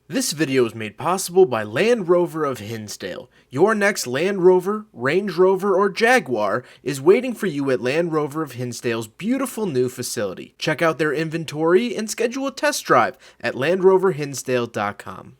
This video is made possible by Land Rover of Hinsdale. Your next Land Rover, Range Rover, or Jaguar is waiting for you at Land Rover of Hinsdale's beautiful new facility. Check out their inventory and schedule a test drive at LandRoverHinsdale.com.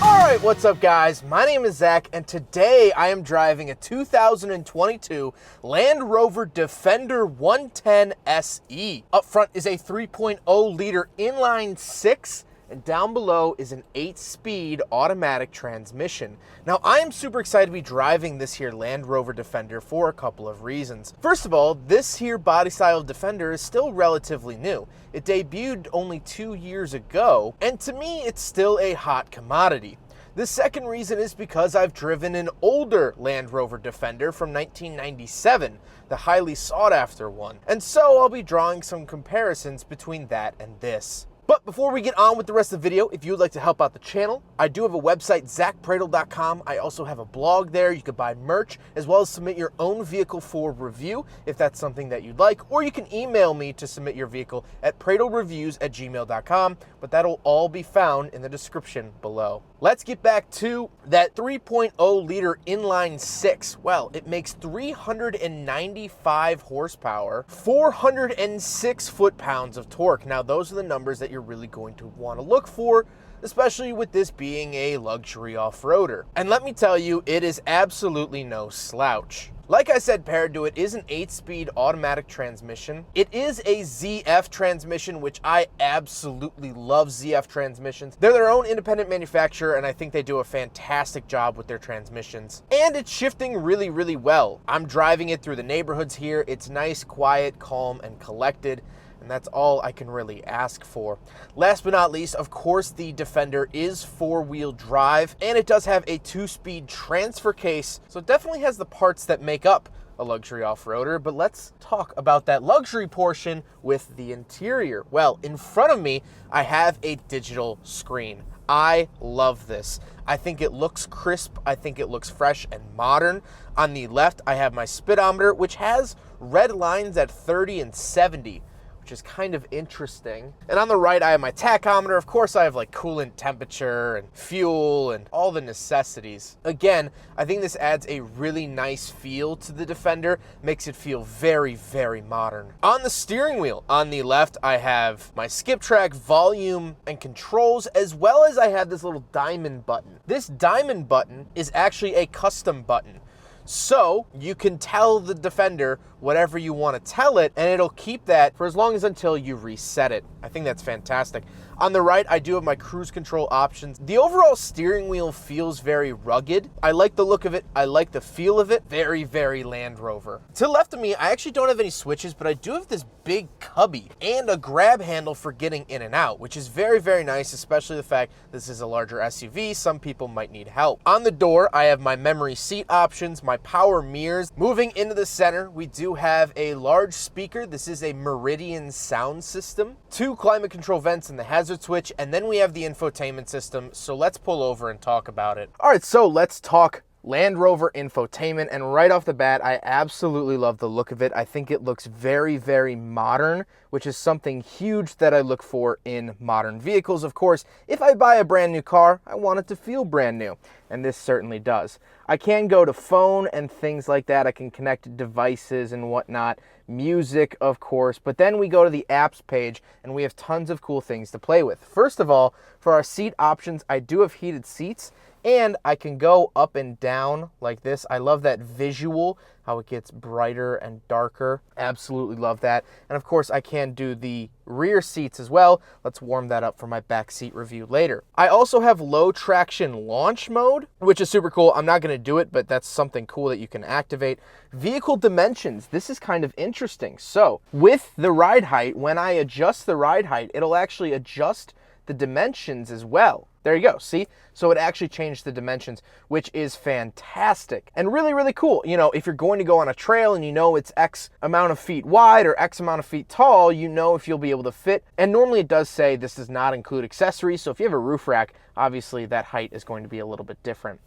Alright, what's up guys? My name is Zach, and today I am driving a 2022 Land Rover Defender 110 SE. Up front is a 3.0 liter inline 6, and down below is an 8-speed automatic transmission. Now, I am super excited to be driving this here Land Rover Defender for a couple of reasons. First of all, this here body style Defender is still relatively new. It debuted only 2 years ago, and to me, it's still a hot commodity. The second reason is because I've driven an older Land Rover Defender from 1997, the highly sought after one, and so I'll be drawing some comparisons between that and this. But before we get on with the rest of the video, if you would like to help out the channel, I do have a website, zackpradel.com. I also have a blog there. You can buy merch, as well as submit your own vehicle for review, if that's something that you'd like. Or you can email me to submit your vehicle at pradelreviews@gmail.com, but that'll all be found in the description below. Let's get back to that 3.0 liter inline 6. Well, it makes 395 horsepower, 406 foot-pounds of torque. Now, those are the numbers that you're really going to want to look for, especially with this being a luxury off-roader. And let me tell you, it is absolutely no slouch. Like I said, paired to it is an 8-speed automatic transmission. It is a ZF transmission, which I absolutely love ZF transmissions. They're their own independent manufacturer, and I think they do a fantastic job with their transmissions. And it's shifting really, really well. I'm driving it through the neighborhoods here. It's nice, quiet, calm, and collected. And that's all I can really ask for. Last but not least, of course, the Defender is 4-wheel drive, and it does have a 2-speed transfer case, so it definitely has the parts that make up a luxury off-roader. But let's talk about that luxury portion with the interior. Well, in front of me, I have a digital screen. I love this. I think it looks crisp. I think it looks fresh and modern. On the left, I have my speedometer, which has red lines at 30 and 70. Which is kind of interesting. And on the right, I have my tachometer. Of course, I have like coolant temperature and fuel and all the necessities. Again, I think this adds a really nice feel to the Defender, makes it feel very, very modern. On the steering wheel, on the left, I have my skip track, volume, and controls, as well as I have this little diamond button. This diamond button is actually a custom button. So you can tell the Defender whatever you want to tell it, and it'll keep that for as long as until you reset it. I think that's fantastic. On the right, I do have my cruise control options. The overall steering wheel feels very rugged. I like the look of it. I like the feel of it. Very, very Land Rover. To the left of me, I actually don't have any switches, but I do have this big cubby and a grab handle for getting in and out, which is very, very nice, especially the fact this is a larger SUV. Some people might need help. On the door, I have my memory seat options, my power mirrors. Moving into the center, we do have a large speaker. This is a Meridian sound system, 2 climate control vents and the hazard switch, and then we have the infotainment system. So let's pull over and talk about it. All right, so let's talk Land Rover infotainment, and right off the bat, I absolutely love the look of it. I think it looks very, very modern, which is something huge that I look for in modern vehicles. Of course, if I buy a brand new car, I want it to feel brand new, and this certainly does. I can go to phone and things like that. I can connect devices and whatnot, music, of course, but then we go to the apps page, and we have tons of cool things to play with. First of all, for our seat options, I do have heated seats, and I can go up and down like this. I love that visual, how it gets brighter and darker. Absolutely love that. And of course, I can do the rear seats as well. Let's warm that up for my back seat review later. I also have low traction launch mode, which is super cool. I'm not going to do it, but that's something cool that you can activate. Vehicle dimensions. This is kind of interesting. So with the ride height, when I adjust the ride height, it'll actually adjust the dimensions as well. There you go, see? So it actually changed the dimensions, which is fantastic and really, really cool. You know, if you're going to go on a trail and you know it's X amount of feet wide or X amount of feet tall, you know if you'll be able to fit. And normally it does say this does not include accessories. So if you have a roof rack, obviously that height is going to be a little bit different.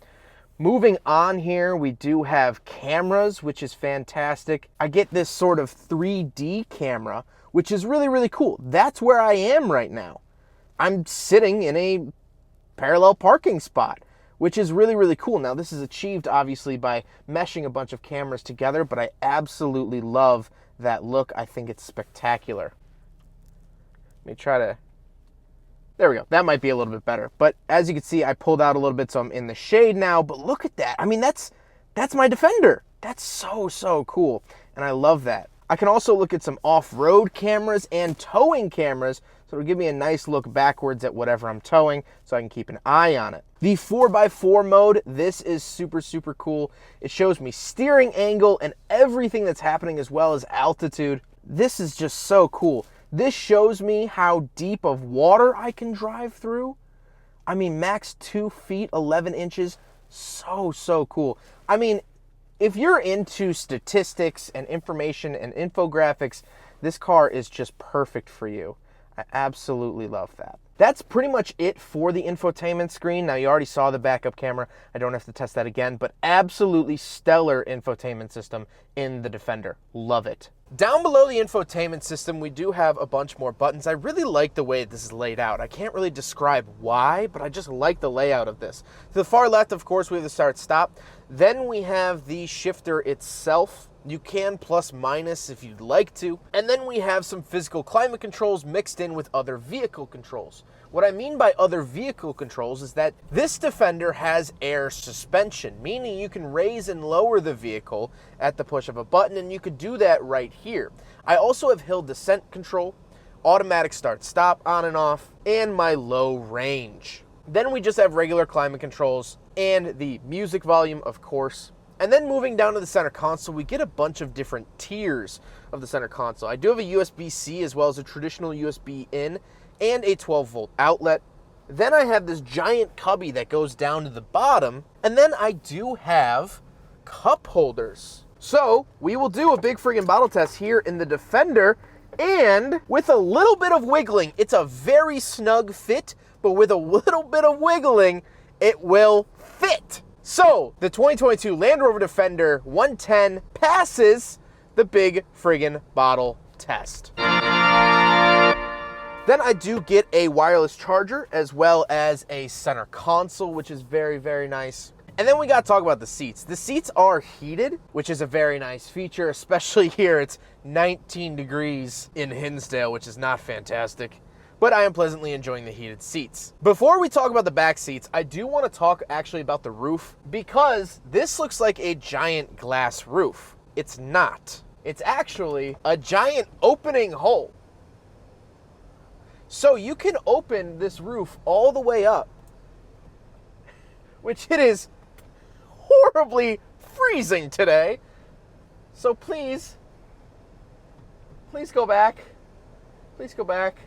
Moving on here, we do have cameras, which is fantastic. I get this sort of 3D camera, which is really, really cool. That's where I am right now. I'm sitting in a parallel parking spot, which is really, really cool. Now, this is achieved, obviously, by meshing a bunch of cameras together, but I absolutely love that look. I think it's spectacular. Let me try to... There we go. That might be a little bit better. But as you can see, I pulled out a little bit, so I'm in the shade now. But look at that. I mean, that's my Defender. That's so cool. And I love that. I can also look at some off-road cameras and towing cameras. So it'll give me a nice look backwards at whatever I'm towing so I can keep an eye on it. The 4x4 mode, this is super cool. It shows me steering angle and everything that's happening as well as altitude. This is just so cool. This shows me how deep of water I can drive through. I mean, max 2 feet, 11 inches. So cool. I mean, if you're into statistics and information and infographics, this car is just perfect for you. I absolutely love that. That's pretty much it for the infotainment screen. Now, you already saw the backup camera. I don't have to test that again, but absolutely stellar infotainment system in the Defender. Love it. Down below the infotainment system, we do have a bunch more buttons. I really like the way this is laid out. I can't really describe why, but I just like the layout of this. To the far left, of course, we have the start-stop. Then we have the shifter itself. You can plus minus if you'd like to. And then we have some physical climate controls mixed in with other vehicle controls. What I mean by other vehicle controls is that this Defender has air suspension, meaning you can raise and lower the vehicle at the push of a button, and you could do that right here. I also have hill descent control, automatic start-stop on and off, and my low range. Then we just have regular climate controls and the music volume, of course. And then moving down to the center console, we get a bunch of different tiers of the center console. I do have a USB-C as well as a traditional USB in and a 12-volt outlet. Then I have this giant cubby that goes down to the bottom. And then I do have cup holders. So we will do a big friggin' bottle test here in the Defender. And with a little bit of wiggling, it's a very snug fit, but with a little bit of wiggling, it will fit. So, the 2022 Land Rover Defender 110 passes the big friggin' bottle test. Then I do get a wireless charger as well as a center console, which is very nice. And then we gotta talk about the seats. The seats are heated, which is a very nice feature, especially here. It's 19 degrees in Hinsdale, which is not fantastic. But I am pleasantly enjoying the heated seats. Before we talk about the back seats, I do want to talk actually about the roof, because this looks like a giant glass roof. It's not. It's actually a giant opening hole. So you can open this roof all the way up, which it is horribly freezing today. So please go back. Please go back.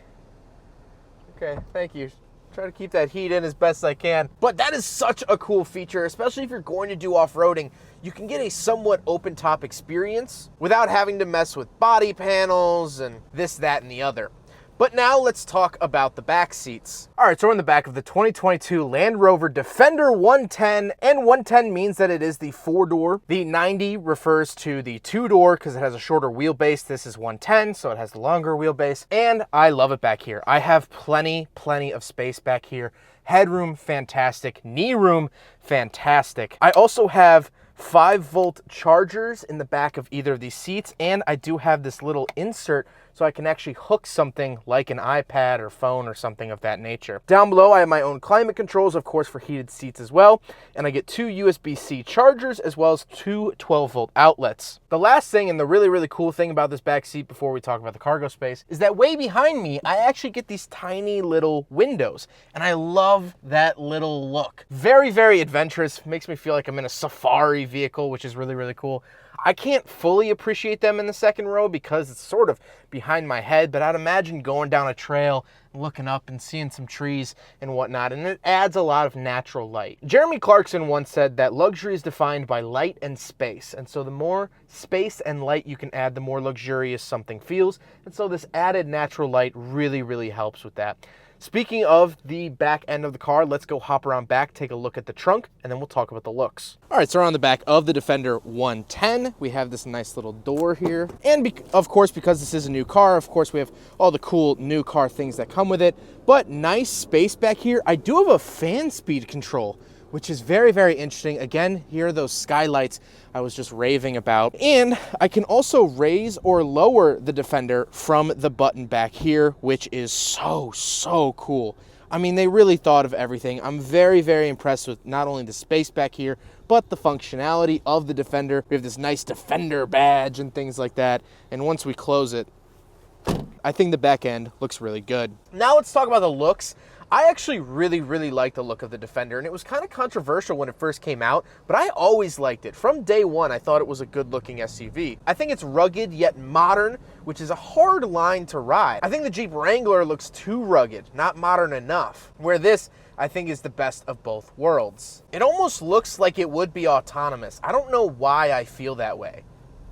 Okay, thank you. Try to keep that heat in as best I can. But that is such a cool feature, especially if you're going to do off-roading. You can get a somewhat open-top experience without having to mess with body panels and this, that, and the other. But now let's talk about the back seats. All right, so we're in the back of the 2022 Land Rover Defender 110, and 110 means that it is the 4-door. The 90 refers to the 2-door because it has a shorter wheelbase. This is 110, so it has the longer wheelbase, and I love it back here. I have plenty of space back here. Headroom, fantastic. Knee room, fantastic. I also have 5-volt chargers in the back of either of these seats, and I do have this little insert so I can actually hook something like an iPad or phone or something of that nature. Down below, I have my own climate controls, of course, for heated seats as well, and I get 2 USB-C chargers as well as 2 12-volt outlets. The last thing and the really cool thing about this back seat before we talk about the cargo space is that way behind me, I actually get these tiny little windows, and I love that little look. Very adventurous, makes me feel like I'm in a safari vehicle, which is really cool. I can't fully appreciate them in the second row because it's sort of behind my head, but I'd imagine going down a trail, looking up and seeing some trees and whatnot, and it adds a lot of natural light. Jeremy Clarkson once said that luxury is defined by light and space, and so the more space and light you can add, the more luxurious something feels, and so this added natural light really helps with that. Speaking of the back end of the car, let's go hop around back, take a look at the trunk, and then we'll talk about the looks. All right, so we're on the back of the Defender 110. We have this nice little door here. And of course, because this is a new car, of course, we have all the cool new car things that come with it. But nice space back here. I do have a fan speed control, which is very, very interesting. Again, here are those skylights I was just raving about. And I can also raise or lower the Defender from the button back here, which is so cool. I mean, they really thought of everything. I'm very, very impressed with not only the space back here, but the functionality of the Defender. We have this nice Defender badge and things like that. And once we close it, I think the back end looks really good. Now let's talk about the looks. I actually really like the look of the Defender, and it was kind of controversial when it first came out, but I always liked it. From day one, I thought it was a good-looking SUV. I think it's rugged yet modern, which is a hard line to ride. I think the Jeep Wrangler looks too rugged, not modern enough, where this, I think, is the best of both worlds. It almost looks like it would be autonomous. I don't know why I feel that way,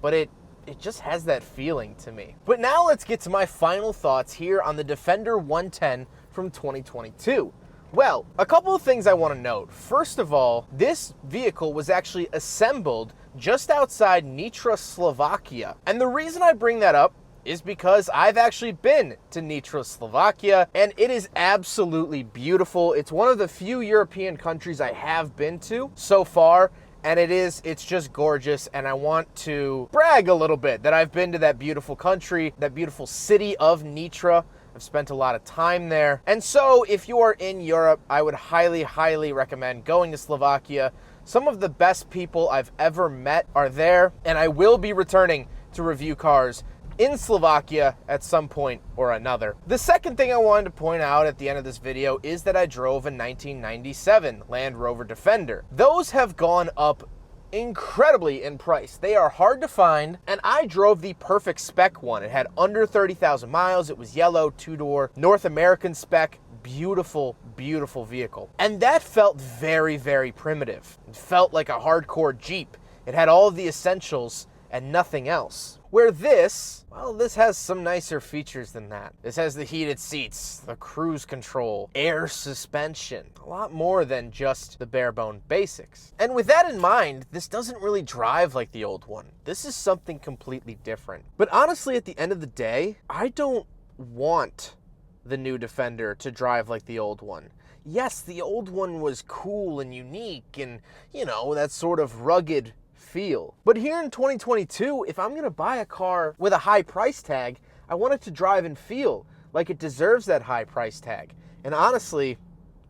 but it just has that feeling to me. But now let's get to my final thoughts here on the Defender 110 from 2022. Well, a couple of things I want to note. First of all, this vehicle was actually assembled just outside Nitra, Slovakia. And the reason I bring that up is because I've actually been to Nitra, Slovakia, and it is absolutely beautiful. It's one of the few European countries I have been to so far, and it's just gorgeous, and I want to brag a little bit that I've been to that beautiful country, that beautiful city of Nitra. I've spent a lot of time there. And so if you are in Europe, I would highly recommend going to Slovakia. Some of the best people I've ever met are there, and I will be returning to review cars in Slovakia at some point or another. The second thing I wanted to point out at the end of this video is that I drove a 1997 Land Rover Defender. Those have gone up incredibly in price. They are hard to find, and I drove the perfect spec one. It had under 30,000 miles. It was yellow, two-door, North American spec, beautiful vehicle. And that felt very primitive. It felt like a hardcore Jeep. It had all of the essentials and nothing else. Where this, well, this has some nicer features than that. This has the heated seats, the cruise control, air suspension, a lot more than just the bare bone basics. And with that in mind, this doesn't really drive like the old one. This is something completely different. But honestly, at the end of the day, I don't want the new Defender to drive like the old one. Yes, the old one was cool and unique and, you know, that sort of rugged feel. But here in 2022, if I'm gonna buy a car with a high price tag, I want it to drive and feel like it deserves that high price tag. And honestly,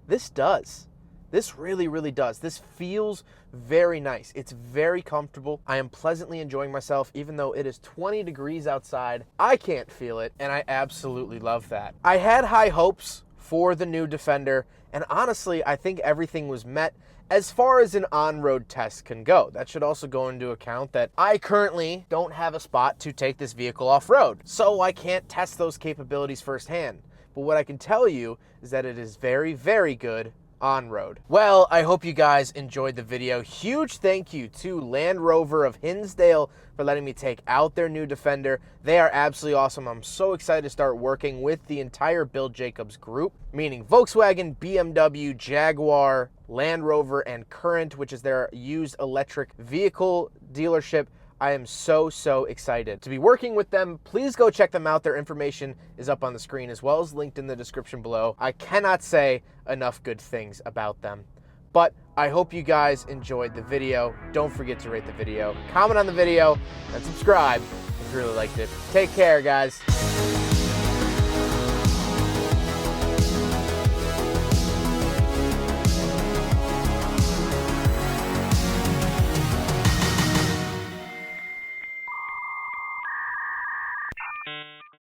this does. This really does. This feels very nice. It's very comfortable. I am pleasantly enjoying myself, even though it is 20 degrees outside. I can't feel it, and I absolutely love that. I had high hopes for the new Defender, and honestly, I think everything was met as far as an on-road test can go. That should also go into account that I currently don't have a spot to take this vehicle off-road, so I can't test those capabilities firsthand. But what I can tell you is that it is very good on-road. Well, I hope you guys enjoyed the video. Huge thank you to Land Rover of Hinsdale for letting me take out their new Defender. They are absolutely awesome. I'm so excited to start working with the entire Bill Jacobs group, meaning Volkswagen, BMW, Jaguar, Land Rover, and Current, which is their used electric vehicle dealership. I am so excited to be working with them. Please go check them out. Their information is up on the screen as well as linked in the description below. I cannot say enough good things about them. But I hope you guys enjoyed the video. Don't forget to rate the video, comment on the video, and subscribe if you really liked it. Take care, guys.